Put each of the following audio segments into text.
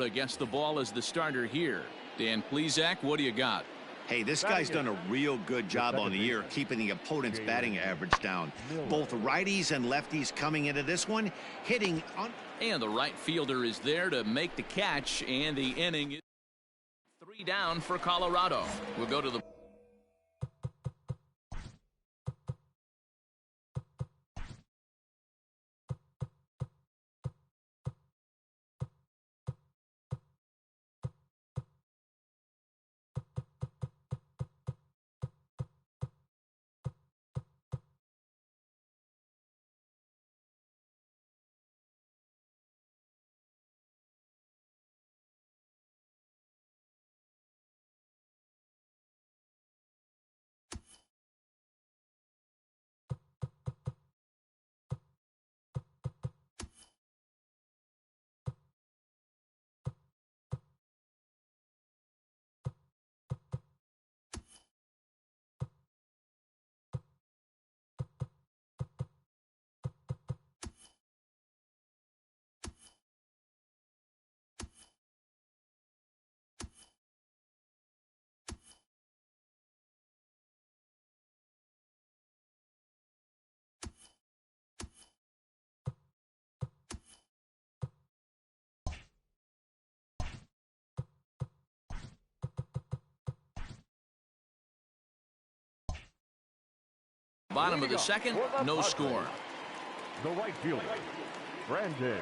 Against the ball as the starter here. Dan Plesac, what do you got? Hey, this guy's done a real good job on the year keeping the opponent's batting average down. Both righties and lefties coming into this one, hitting on. And the right fielder is there to make the catch, and the inning is 3 down for Colorado. We'll go to the bottom of the second, no score. The right fielder, Brandon.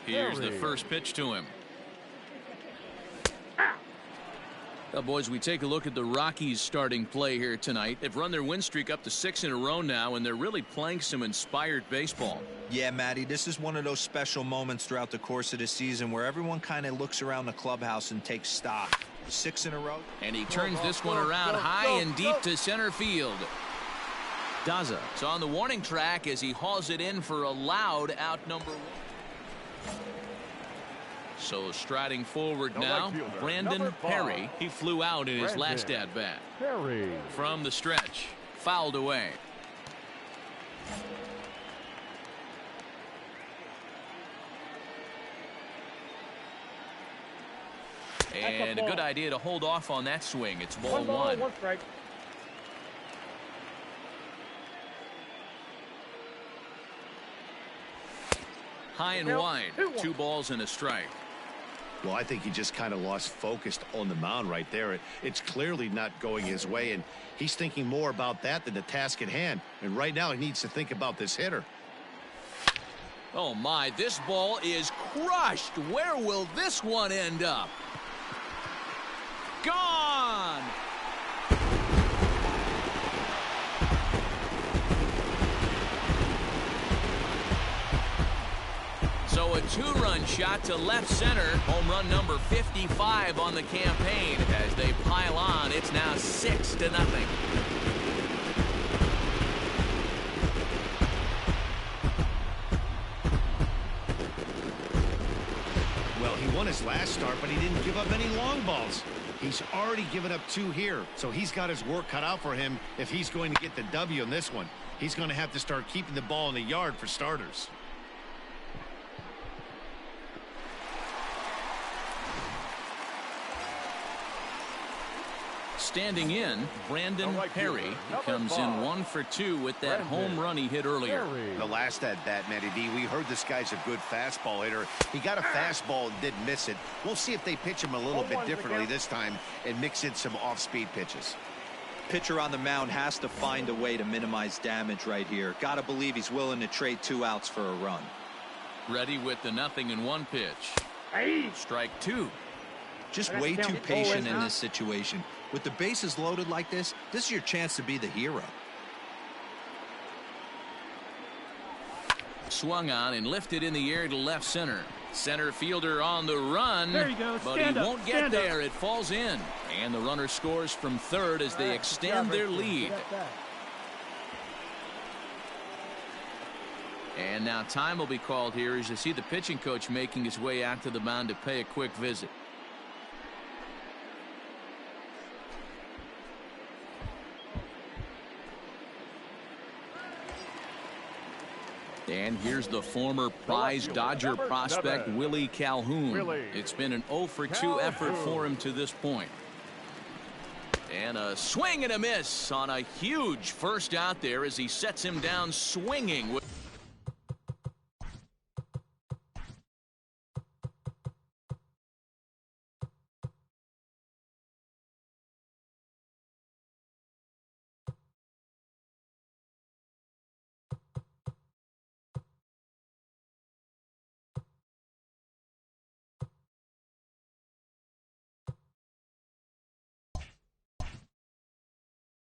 Here's the first pitch to him. Well, boys, we take a look at the Rockies' starting play here tonight. They've run their win streak up to 6 in a row now, and they're really playing some inspired baseball. Yeah, Matty, this is one of those special moments throughout the course of the season where everyone kind of looks around the clubhouse and takes stock. 6 in a row. And he turns this one around high and deep to center field. Daza is on the warning track as he hauls it in for a loud out number 1. So striding forward now, Brandon Perry. He flew out in his last at-bat. From the stretch, fouled away. And a good idea to hold off on that swing. It's ball 1. High and wide, 2 balls and a strike. Well, I think he just kind of lost focus on the mound right there. It's clearly not going his way, and he's thinking more about that than the task at hand. And right now he needs to think about this hitter. Oh my, this ball is crushed. Where will this one end up? Gone! So a 2-run shot to left center. Home run number 55 on the campaign. As they pile on, it's now 6-0. Well, he won his last start, but he didn't give up any long balls. He's already given up 2 here, so he's got his work cut out for him if he's going to get the W in this one. He's going to have to start keeping the ball in the yard for starters. Standing in, Brandon Perry. He comes in 1 for 2 with that home run he hit earlier. The last at-bat, Matty D, we heard this guy's a good fastball hitter. He got a fastball and did miss it. We'll see if they pitch him a little bit differently this time and mix in some off-speed pitches. Pitcher on the mound has to find a way to minimize damage right here. Got to believe he's willing to trade 2 outs for a run. Ready with the 0-1 pitch. Strike 2. Just way too patient in this situation. With the bases loaded like this is your chance to be the hero. Swung on and lifted in the air to left center. Center fielder on the run. There you go. But he won't get there. It falls in. And the runner scores from third as they extend their lead. And now time will be called here as you see the pitching coach making his way out to the mound to pay a quick visit. And here's the former prize Dodger prospect, Willie Calhoun. It's been an 0 for 2 effort for him to this point. And a swing and a miss on a huge first out there as he sets him down swinging.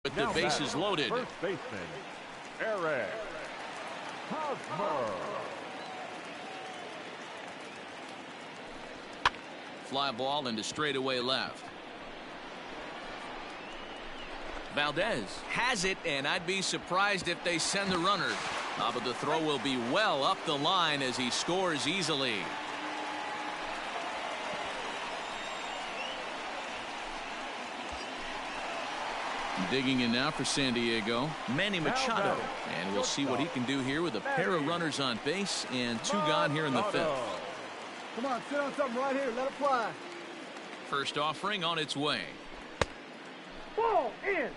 With the bases loaded. First baseman, Eric Hosmer. Fly ball into straightaway left. Valdez has it, and I'd be surprised if they send the runner. But the throw will be well up the line as he scores easily. Digging in now for San Diego, Manny Machado. And we'll see what he can do here with a pair of runners on base and 2 gone here in the 5th. Come on, sit on something right here. Let it fly. First offering on its way. Ball in. Hey,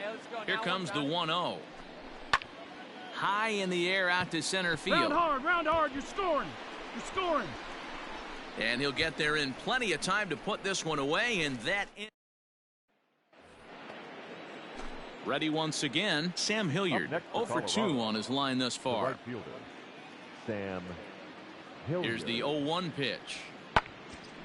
let's go. Here comes the 1-0. High in the air out to center field. Round hard, you're scoring. You're scoring. And he'll get there in plenty of time to put this one away, and that in. Ready once again, Sam Hilliard. 0 for 2 on his line thus far. Right fielder, Sam Hilliard. Here's the 0-1 pitch.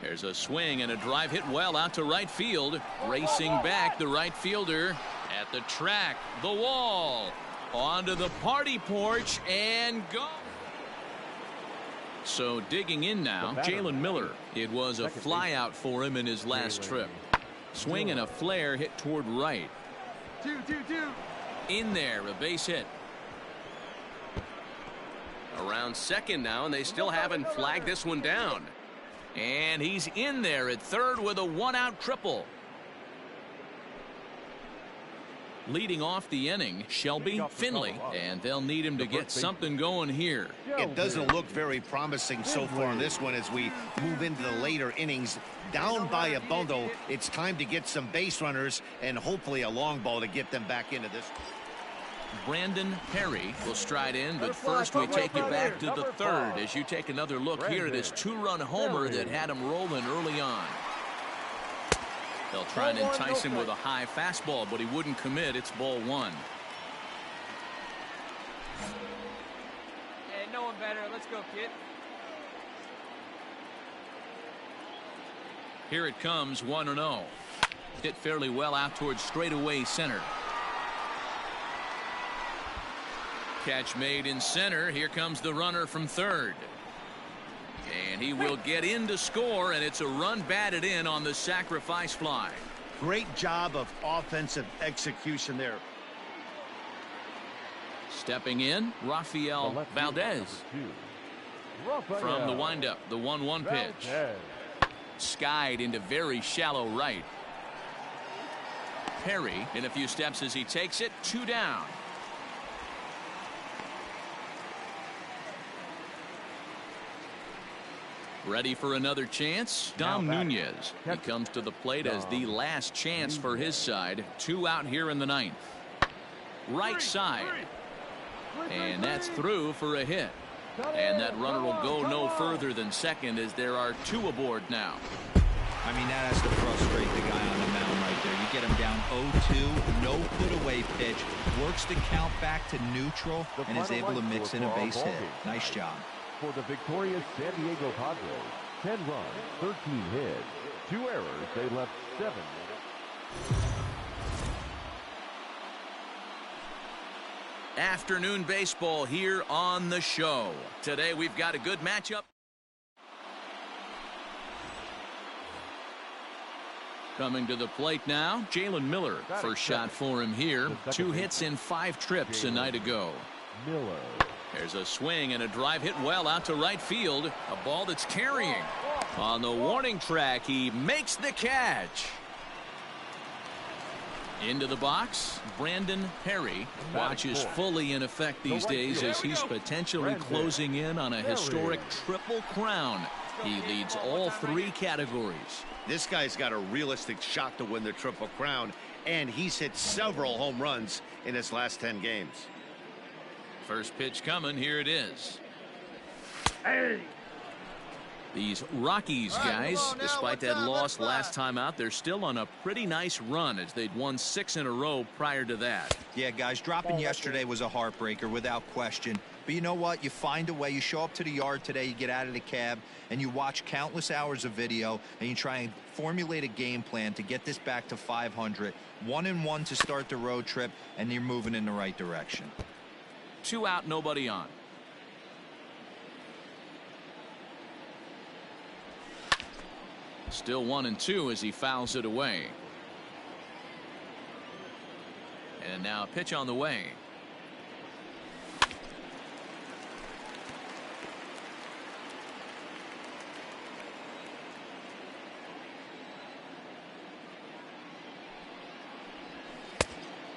There's a swing and a drive hit well out to right field. Racing back, the right fielder at the track, the wall. Onto the party porch and go. So digging in now, Jalen Miller. It was a fly out for him in his last trip. Swing and a flare hit toward right. 2-2-2. In there, a base hit. Around second now, and they still haven't flagged this one down. And he's in there at third with a 1-out triple. Leading off the inning, Shelby Finley, and they'll need him to get something going here. It doesn't look very promising so far in this one as we move into the later innings. Down by a bundle, it's time to get some base runners and hopefully a long ball to get them back into this. Brandon Perry will stride in, but first we take you back to the 3rd as you take another look here at his 2-run homer that had him rolling early on. They'll try and entice him with a high fastball, but he wouldn't commit. It's ball 1. Hey, no one better. Let's go, kid. Here it comes, 1-0. Hit fairly well out towards straightaway center. Catch made in center. Here comes the runner from third. And he will get in to score, and it's a run batted in on the sacrifice fly. Great job of offensive execution there. Stepping in, Rafael Valdez. From the windup, the 1-1 pitch. Skied into very shallow right. Perry in a few steps as he takes it, 2 down. Ready for another chance? Dom Nunez. He comes to the plate as the last chance for his side. 2 out here in the 9th. Right side. And that's through for a hit. And that runner will go no further than second as there are 2 aboard now. I mean, that has to frustrate the guy on the mound right there. You get him down 0-2, no put-away pitch, works the count back to neutral, and is able to mix in a base hit. Nice job. For the victorious San Diego Padres, 10 runs, 13 hits, 2 errors. They left 7. Afternoon baseball here on the show. Today we've got a good matchup. Coming to the plate now, Jalen Miller. First shot for him here. 2 hits in 5 trips a night ago. Miller. There's a swing and a drive hit well out to right field. A ball that's carrying. On the warning track, he makes the catch. Into the box, Brandon Perry. Watches fully in effect these days as he's potentially closing in on a historic triple crown. He leads all 3 categories. This guy's got a realistic shot to win the Triple Crown, and he's hit several home runs in his last 10 games. First pitch coming. Here it is. Hey. These Rockies guys, despite that loss last time out, they're still on a pretty nice run as they'd won 6 in a row prior to that. Yeah, guys, dropping yesterday was a heartbreaker without question. But you know what? You find a way. You show up to the yard today, you get out of the cab, and you watch countless hours of video, and you try and formulate a game plan to get this back to 500. 1-1 to start the road trip, and you're moving in the right direction. 2 out, nobody on. Still 1-2 as he fouls it away. And now a pitch on the way.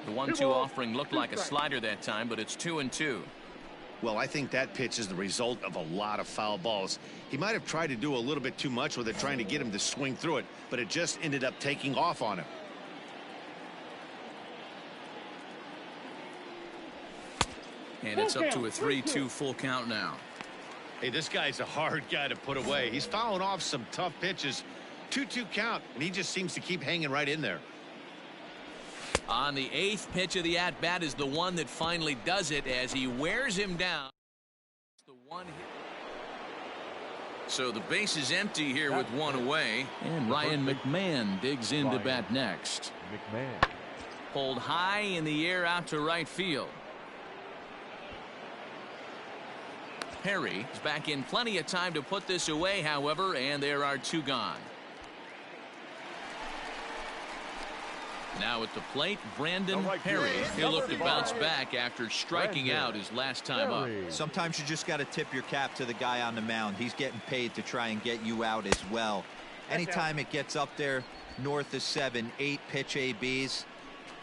The 1-2 offering looked like a slider that time, but it's 2-2. Well, I think that pitch is the result of a lot of foul balls. He might have tried to do a little bit too much with it, trying to get him to swing through it, but it just ended up taking off on him. And it's up to a 3-2 full count now. Hey, this guy's a hard guy to put away. He's fouling off some tough pitches. 2-2 count, and he just seems to keep hanging right in there. On the 8th pitch of the at-bat is the one that finally does it as he wears him down. The one hit. So the base is empty here with 1 away. And Ryan McMahon digs in to bat next. McMahon. Pulled high in the air out to right field. Perry is back in plenty of time to put this away, however, and there are 2 gone. Now at the plate, Brandon Perry. He'll look to bounce back after striking out his last time up. Sometimes you just got to tip your cap to the guy on the mound. He's getting paid to try and get you out as well. Anytime it gets up there north of 7, 8 pitch ABs,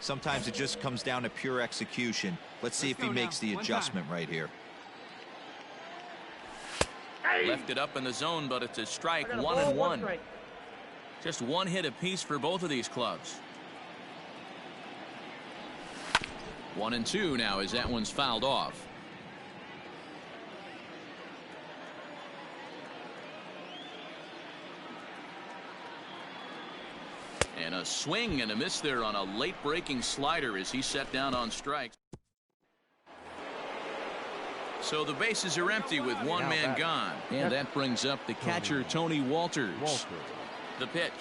sometimes it just comes down to pure execution. Let's see if he makes the adjustment right here. Left it up in the zone, but it's a strike. 1-1. Just 1 hit apiece for both of these clubs. 1-2 now as that one's fouled off. And a swing and a miss there on a late breaking slider as he set down on strikes. So the bases are empty with 1 man gone. And that brings up the catcher, Tony Walters. The pitch.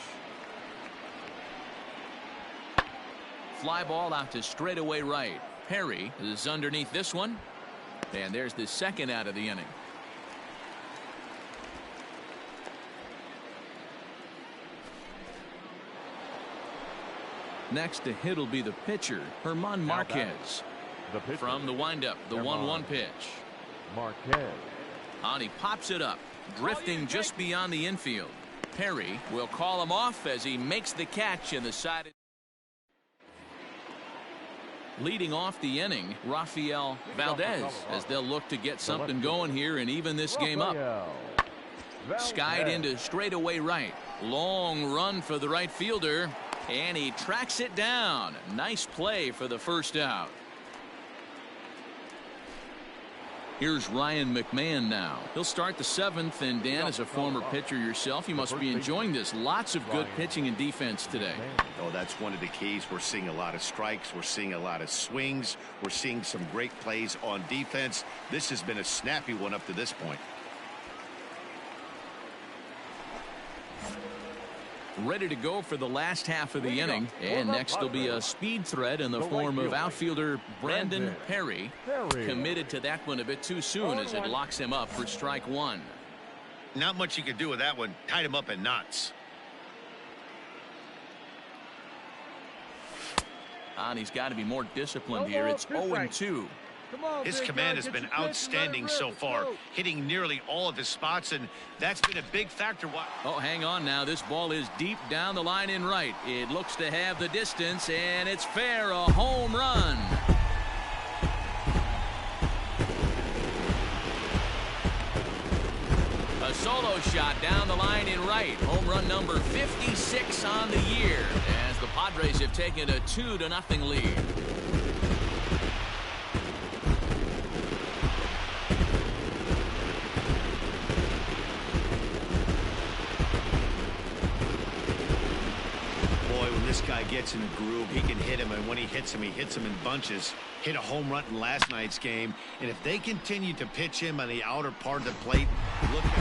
Fly ball out to straightaway right. Perry is underneath this one. And there's the 2nd out of the inning. Next to hit will be the pitcher, Herman Marquez. From the windup, the 1-1 pitch. Marquez. And he pops it up, drifting just beyond the infield. Perry will call him off as he makes the catch in the side. Leading off the inning, Rafael Valdez, as they'll look to get something going here and even this game up. Skied into straightaway right. Long run for the right fielder, and he tracks it down. Nice play for the first out. Here's Ryan McMahon now. He'll start the 7th, and Dan, as a former pitcher yourself, you must be enjoying this. Lots of good pitching and defense today. Oh, that's one of the keys. We're seeing a lot of strikes. We're seeing a lot of swings. We're seeing some great plays on defense. This has been a snappy one up to this point. Ready to go for the last half of the inning, and next will be a speed threat in the form of outfielder Brandon Perry. Committed to that one a bit too soon as it locks him up for strike 1. Not much you could do with that one. Tied him up in knots. And he's got to be more disciplined here. It's 0-2. His command has been outstanding so far, hitting nearly all of his spots, and that's been a big factor. Oh, hang on now. This ball is deep down the line in right. It looks to have the distance, and it's fair, a home run. A solo shot down the line in right. Home run number 56 on the year, as the Padres have taken a 2-0 lead. This guy gets in a groove, he can hit him, and when he hits him in bunches. Hit a home run in last night's game, and if they continue to pitch him on the outer part of the plate, look at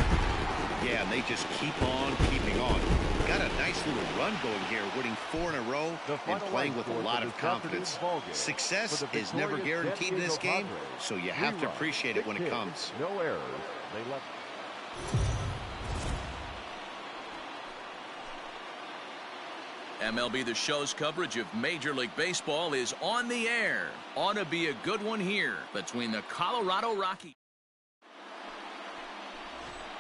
it. Yeah, they just keep on keeping on. Got a nice little run going here, winning 4 in a row and playing with a lot of confidence. Success is never guaranteed in this game, so you have to appreciate it when it comes. No errors. They left. MLB The Show's coverage of Major League Baseball is on the air. Ought to be a good one here between the Colorado Rockies.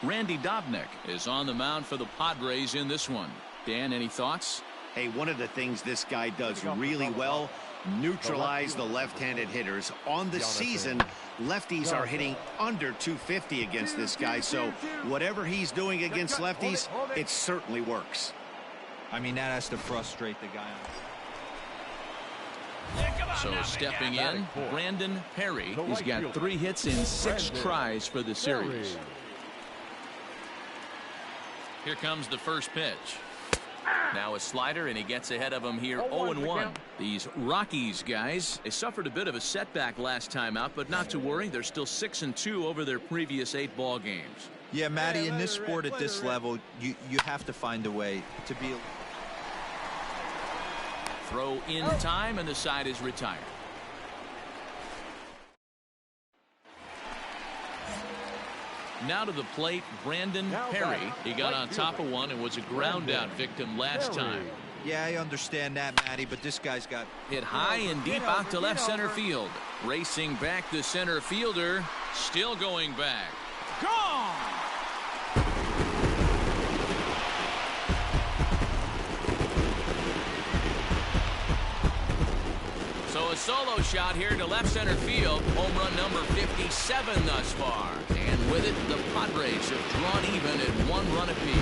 Randy Dobnak is on the mound for the Padres in this one. Dan, any thoughts? Hey, one of the things this guy does really well, neutralize the left-handed hitters. On the season, lefties are hitting under 250 against this guy, so whatever he's doing against lefties, it certainly works. I mean, that has to frustrate the guy. So stepping in, Brandon Perry. He's got 3 hits in 6 tries for the series. Here comes the first pitch. Now a slider, and he gets ahead of him here 0-1. These Rockies guys, they suffered a bit of a setback last time out, but not to worry. They're still 6-2 over their previous 8 ball games. Yeah, Matty, in this sport at this level, you have to find a way to be. Throw in time, and the side is retired. Now to the plate, Brandon Perry. He got on top of one and was a ground out victim last time. Yeah, I understand that, Matty, but this guy's got hit high and deep out to left center field. Racing back the center fielder, still going back. Gone! So a solo shot here to left center field. Home run number 57 thus far. And with it, the Padres have drawn even at 1 run apiece.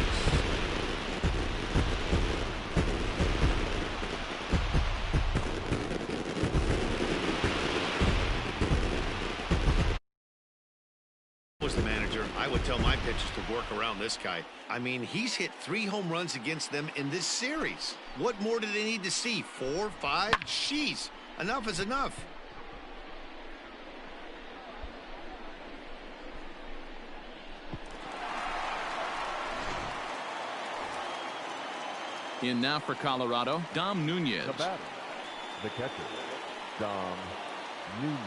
Was the manager, I would tell my pitchers to work around this guy. I mean, he's hit 3 home runs against them in this series. What more do they need to see? 4, 5? Jeez. Enough is enough. In now for Colorado, Dom Nunez. The batter, the catcher, Dom Nunez.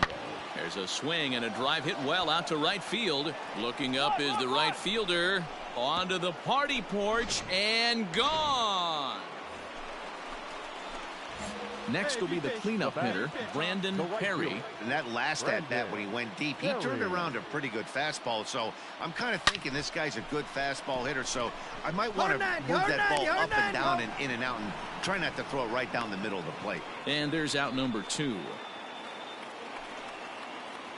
There's a swing and a drive hit well out to right field. Looking up is the right fielder. Onto the party porch and gone. Next will be the cleanup hitter, Brandon Perry. And that last at-bat when he went deep, he turned around a pretty good fastball. So I'm kind of thinking this guy's a good fastball hitter. So I might want to move that ball up and down and in and out and try not to throw it right down the middle of the plate. And there's out number 2.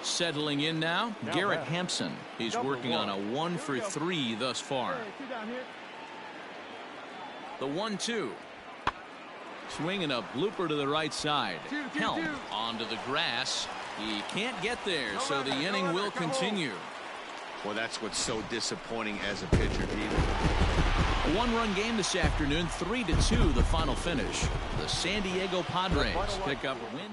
Settling in now, Garrett Hampson. He's working on a 1 for 3 thus far. The 1-2. Swinging a blooper to the right side. Helm onto the grass. He can't get there, so the inning will continue. Well, that's what's so disappointing as a pitcher, Pete. A 1-run game this afternoon, 3-2 the final finish. The San Diego Padres pick up a win.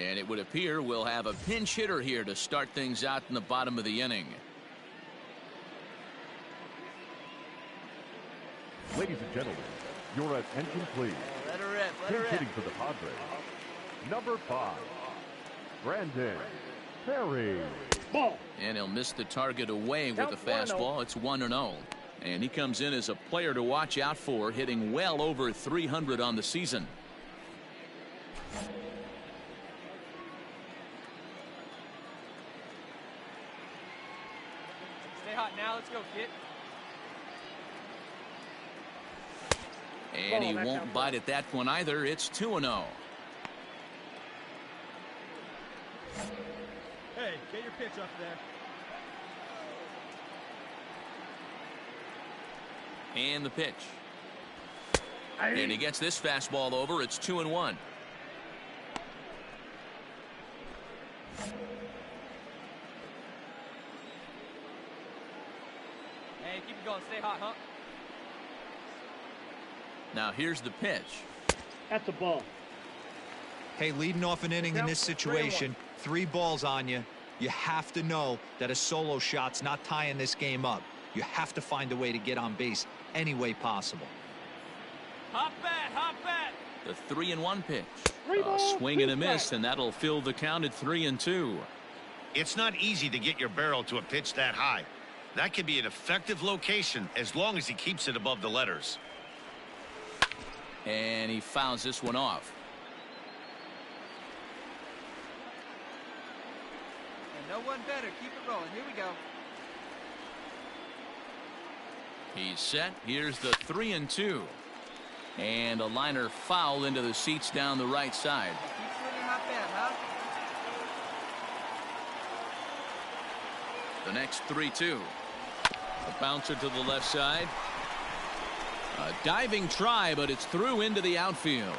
And it would appear we'll have a pinch hitter here to start things out in the bottom of the inning. Ladies and gentlemen, your attention please. Let her rip. Let her Pinch rip. hitting for the Padres, number 5, Brandon Perry. Ball. And he'll miss the target away with the fastball. It's 1-0. And he comes in as a player to watch out for, hitting well over 300 on the season. Stay hot now. Let's go, kid. And he won't bite at that one either. It's 2-0. Hey, get your pitch up there. And the pitch. And he gets this fastball over. It's 2-1. Hey, keep it going. Stay hot, huh? Now here's the pitch. That's a ball. Hey, leading off an inning in this situation, 3 balls on you. You have to know that a solo shot's not tying this game up. You have to find a way to get on base any way possible. Hop bat, hop bat. The 3-1 pitch. Three A balls, swing and a two miss, strikes. and that'll fill the count at 3-2. It's not easy to get your barrel to a pitch that high. That can be an effective location as long as he keeps it above the letters. And he fouls this one off. And no one better. Keep it rolling. Here we go. He's set. Here's the 3-2. And a liner foul into the seats down the right side. Keep swinging hot bat, huh? The next 3-2. The bouncer to the left side. A diving try, but it's through into the outfield.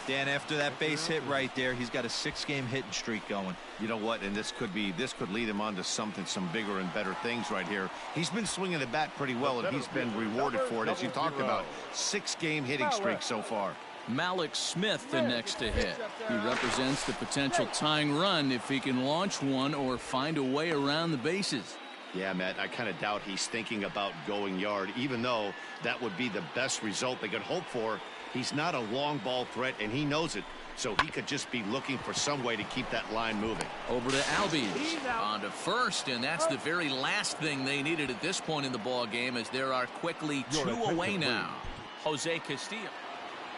Dan, after that base hit right there, he's got a 6-game hitting streak going. You know what? And this could lead him on to some bigger and better things right here. He's been swinging the bat pretty well, and he's been rewarded for it, as you talked about. 6-game hitting streak so far. Malik Smith the next to hit. He represents the potential tying run if he can launch one or find a way around the bases. Yeah, Matt, I kind of doubt he's thinking about going yard, even though that would be the best result they could hope for. He's not a long ball threat, and he knows it, so he could just be looking for some way to keep that line moving. Over to Albies. On to first, and that's the very last thing they needed at this point in the ball game, as there are quickly 2 away now. Jose Castillo.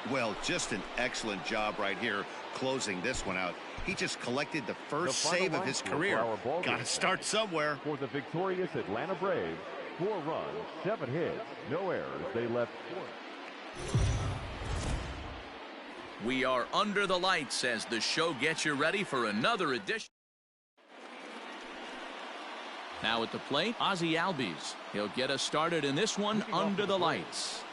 Well, just an excellent job right here closing this one out. He just collected the first save of his career. Got to start somewhere. For the victorious Atlanta Braves, 4 runs, 7 hits, no errors. They left 4. We are under the lights as the show gets you ready for another edition. Now at the plate, Ozzie Albies. He'll get us started in this one under the lights.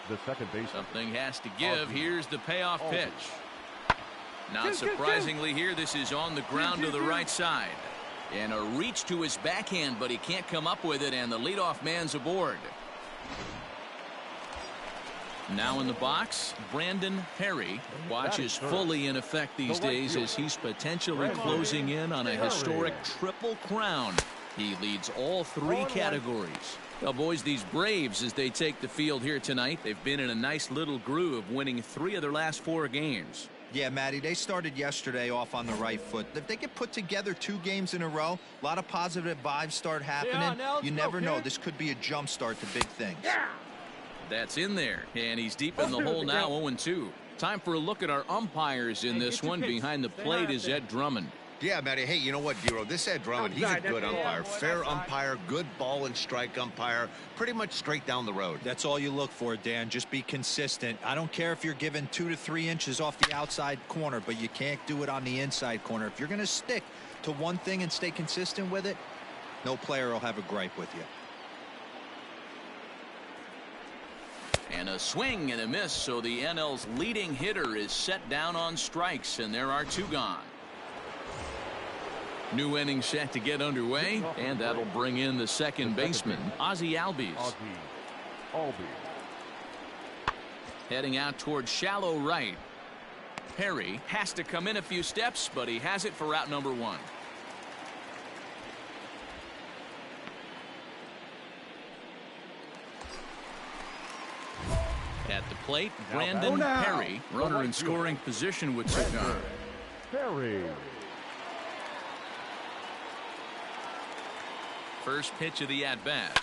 The second baseman. Something has to give. Here's the payoff pitch. Not surprisingly here, this is on the ground to the right side. And a reach to his backhand, but he can't come up with it, and the leadoff man's aboard. Now in the box, Brandon Perry. Watch is fully in effect these days as he's potentially closing in on a historic triple crown. He leads all 3 categories. Well, boys, these Braves, as they take the field here tonight, they've been in a nice little groove, winning 3 of their last 4 games. Yeah, Matty, they started yesterday off on the right foot. If they get put together 2 games in a row, a lot of positive vibes start happening. You never know. This could be a jump start to big things. That's in there, and he's deep in the hole now, 0-2. Time for a look at our umpires in this one. Behind the plate is Ed Drummond. Yeah, Matty. Hey, you know what, Dero? This Ed Drummond, he's a good umpire. Fair umpire, good ball and strike umpire. Pretty much straight down the road. That's all you look for, Dan. Just be consistent. I don't care if you're given 2 to 3 inches off the outside corner, but you can't do it on the inside corner. If you're going to stick to one thing and stay consistent with it, no player will have a gripe with you. And a swing and a miss, so the NL's leading hitter is set down on strikes, and there are 2 gone. New inning set to get underway, and that'll bring in the second baseman, Ozzie Albies. Heading out toward shallow right. Perry has to come in a few steps, but he has it for out number 1. At the plate, Brandon Perry, runner in scoring position with cigar. Perry. First pitch of the at-bat.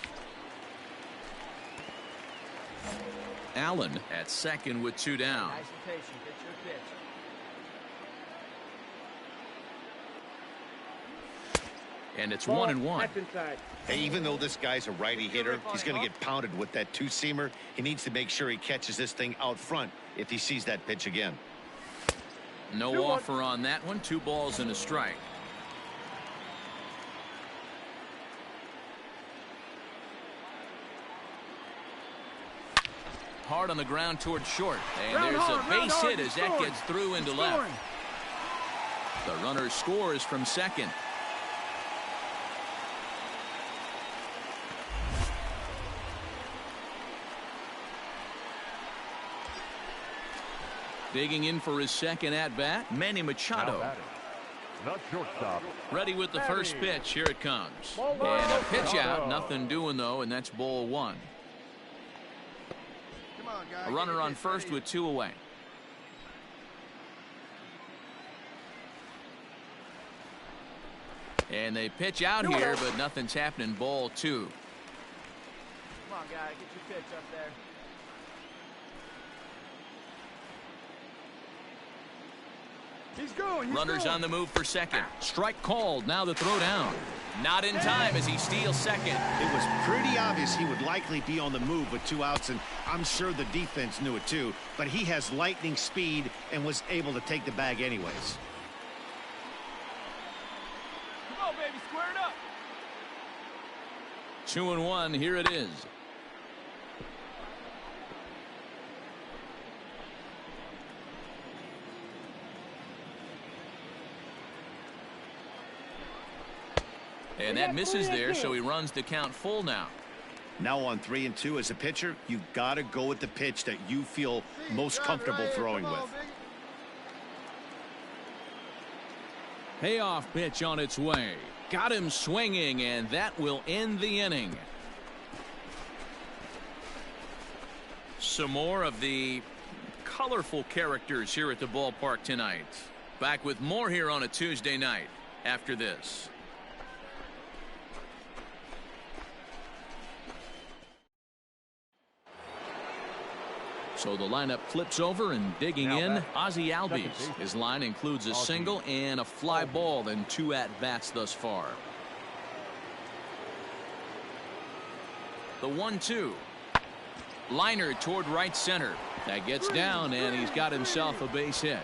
Allen at second with 2 down. Nice and patient. Get your pitch. And it's Ball. 1-1. That's inside. Hey, even though this guy's a righty hitter, he's going to get pounded with that 2-seamer. He needs to make sure he catches this thing out front if he sees that pitch again. No offer on that one. 2 balls and a strike. Hard on the ground towards short. And there's a base hit as that gets through into left. The runner scores from second. Digging in for his second at-bat, Manny Machado. The shortstop. Ready with the first pitch. Here it comes. And a pitch out. Nothing doing, though, and that's ball 1. Come on, guys. A runner on first with 2 away. And they pitch out here, but nothing's happening. Ball 2. Come on, guys. Get your pitch up there. He's going. Runners on the move for second. Strike called. Now the throw down. Not in time as he steals second. It was pretty obvious he would likely be on the move with 2 outs, and I'm sure the defense knew it too. But he has lightning speed and was able to take the bag anyways. Come on, baby. Square it up. 2-1. Here it is. And that misses there, so he runs the count full now. Now on 3-2 as a pitcher, you've got to go with the pitch that you feel most comfortable throwing with. Payoff pitch on its way. Got him swinging, and that will end the inning. Some more of the colorful characters here at the ballpark tonight. Back with more here on a Tuesday night after this. So the lineup flips over, and digging in, Ozzie Albies. His line includes a single and a fly ball and 2 at-bats thus far. The 1-2. Liner toward right center. That gets down, and he's got himself a base hit.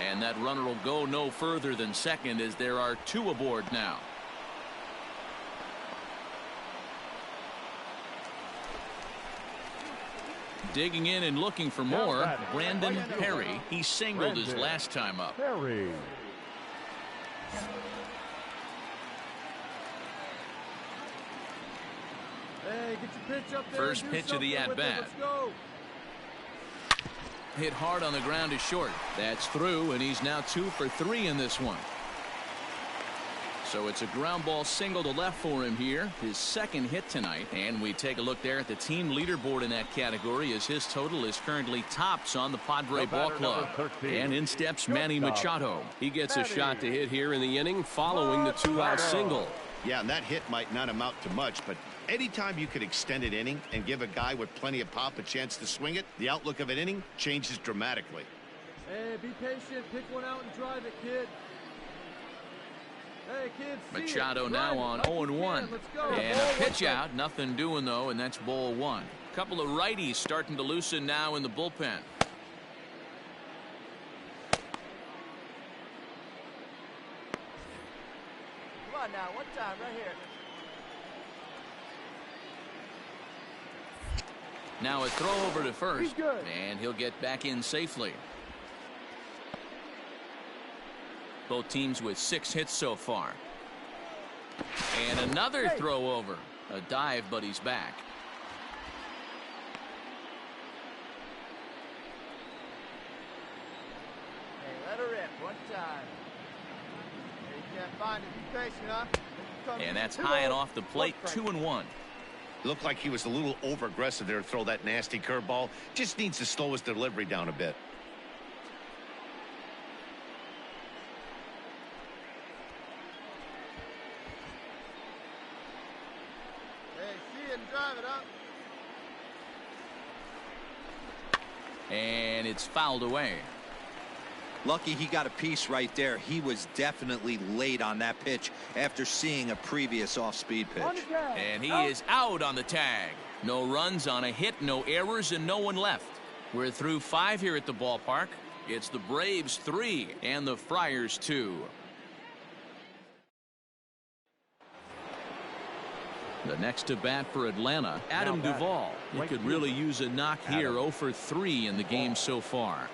And that runner will go no further than second as there are 2 aboard now. Digging in and looking for more, Brandon Perry. He singled his last time up. Perry. Hey, get your pitch up there. First pitch of the at-bat. Let's go. Hit hard on the ground to short. That's through, and he's now 2 for 3 in this one. So it's a ground ball single to left for him here, his second hit tonight. And we take a look there at the team leaderboard in that category as his total is currently tops on the Padre Ball Club. And in steps Manny Machado. He gets a shot to hit here in the inning following the 2-out single. Yeah, and that hit might not amount to much, but anytime you could extend an inning and give a guy with plenty of pop a chance to swing it, the outlook of an inning changes dramatically. Hey, be patient. Pick one out and drive it, kid. Hey, kids, Machado now on 0-1. And a pitch out. Nothing doing, though, and that's ball 1. Couple of righties starting to loosen now in the bullpen. Come on now, one time right here. Now a throw over to first, and he'll get back in safely. Both teams with 6 hits so far. And another throw over. A dive, but he's back. Find it. Be patient, huh? And that's high and off the plate, 2-1. Looked like he was a little over aggressive there to throw that nasty curveball. Just needs to slow his delivery down a bit. Hey, see it and drive it, huh? And it's fouled away. Lucky he got a piece right there. He was definitely late on that pitch after seeing a previous off-speed pitch. And he is out on the tag. No runs on a hit, no errors, and no one left. We're through 5 here at the ballpark. It's the Braves 3 and the Friars 2. The next to bat for Atlanta, Adam Duvall. He could really use a knock here. 0 for 3 in the game so far.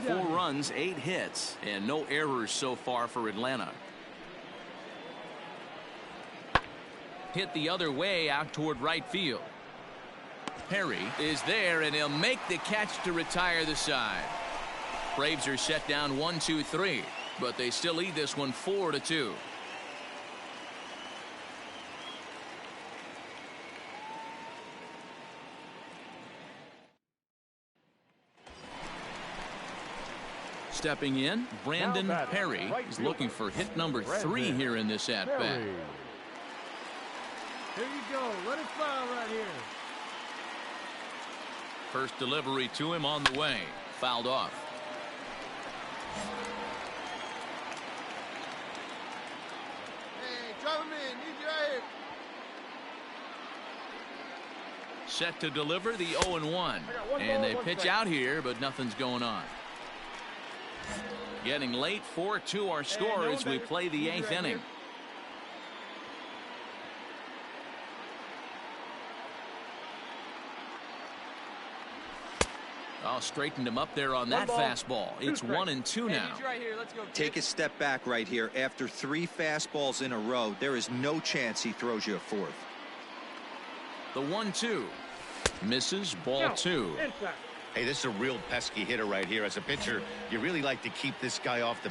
4 runs, 8 hits, and no errors so far for Atlanta. Hit the other way out toward right field. Perry is there, and he'll make the catch to retire the side. Braves are set down 1-2-3, but they still lead this one 4-2. Stepping in, Brandon Perry is looking for hit number 3 here in this at-bat. Here you go. Let it fly right here. First delivery to him on the way. Fouled off. Hey, drive him in. Need you right here. Set to deliver the 0-1. And they pitch out here, but nothing's going on. Getting late, 4-2 our score as we play the 8th inning. Oh, straightened him up there on that fastball. It's 1-2 now. Take a step back right here. After 3 fastballs in a row, there is no chance he throws you a 4th. The 1-2 misses, ball 2. Hey, this is a real pesky hitter right here. As a pitcher, you really like to keep this guy off the bench.